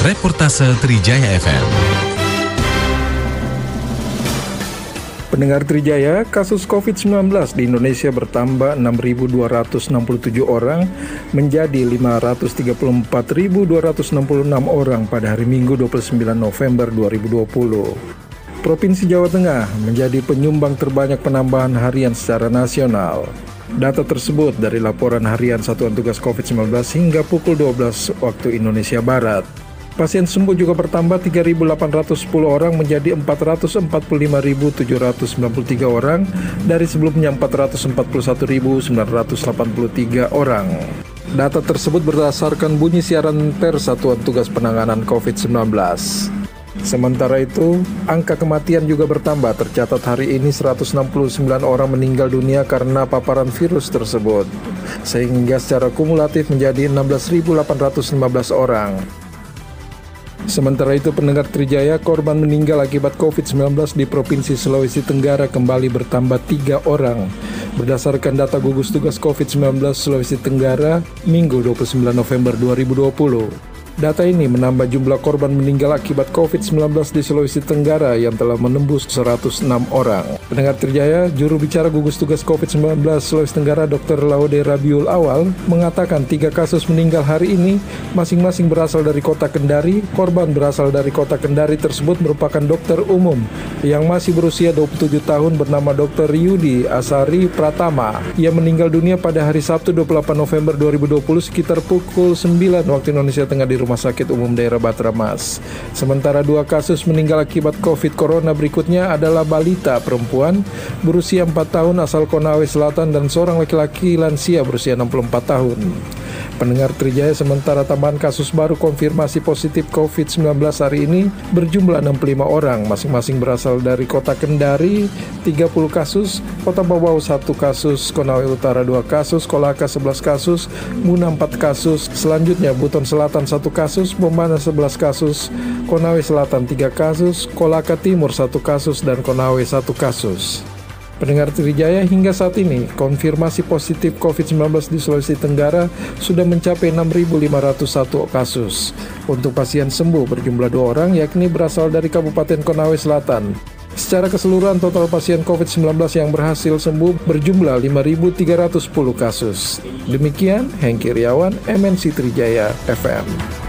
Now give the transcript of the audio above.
Reportase Trijaya FM. Pendengar Trijaya, kasus COVID-19 di Indonesia bertambah 6.267 orang menjadi 534.266 orang pada hari Minggu 29 November 2020. Provinsi Jawa Tengah menjadi penyumbang terbanyak penambahan harian secara nasional. Data tersebut dari laporan harian Satuan Tugas COVID-19 hingga pukul 12 waktu Indonesia Barat. Pasien sembuh juga bertambah 3.810 orang menjadi 445.793 orang dari sebelumnya 441.983 orang. Data tersebut berdasarkan bunyi siaran pers Satuan Tugas Penanganan COVID-19. Sementara itu, angka kematian juga bertambah. Tercatat hari ini 169 orang meninggal dunia karena paparan virus tersebut, sehingga secara kumulatif menjadi 16.815 orang. Sementara itu, pendengar Trijaya, korban meninggal akibat COVID-19 di Provinsi Sulawesi Tenggara kembali bertambah 3 orang. Berdasarkan data gugus tugas COVID-19 Sulawesi Tenggara, Minggu 29 November 2020. Data ini menambah jumlah korban meninggal akibat COVID-19 di Sulawesi Tenggara yang telah menembus 106 orang. Pendengar Trijaya, juru bicara gugus tugas COVID-19 Sulawesi Tenggara Dr. Laude Rabiul Awal mengatakan 3 kasus meninggal hari ini masing-masing berasal dari kota Kendari. Korban berasal dari kota Kendari tersebut merupakan dokter umum yang masih berusia 27 tahun bernama Dr. Yudi Asari Pratama. Ia meninggal dunia pada hari Sabtu 28 November 2020 sekitar pukul 9 waktu Indonesia Tengah di Rumah Sakit Umum Daerah Batramas. Sementara 2 kasus meninggal akibat COVID Corona berikutnya adalah balita perempuan berusia 4 tahun asal Konawe Selatan dan seorang laki-laki lansia berusia 64 tahun. Pendengar Trijaya, sementara tambahan kasus baru konfirmasi positif COVID-19 hari ini berjumlah 65 orang, masing-masing berasal dari kota Kendari 30 kasus, kota Bawau 1 kasus, Konawe Utara 2 kasus, Kolaka 11 kasus, Muna 4 kasus, selanjutnya Buton Selatan 1 kasus, Bombana 11 kasus, Konawe Selatan 3 kasus, Kolaka Timur 1 kasus, dan Konawe 1 kasus. Pendengar Trijaya, hingga saat ini konfirmasi positif COVID-19 di Sulawesi Tenggara sudah mencapai 6.501 kasus. Untuk pasien sembuh berjumlah 2 orang, yakni berasal dari Kabupaten Konawe Selatan. Secara keseluruhan total pasien COVID-19 yang berhasil sembuh berjumlah 5.310 kasus. Demikian, Hengki Riawan, MNC Trijaya FM.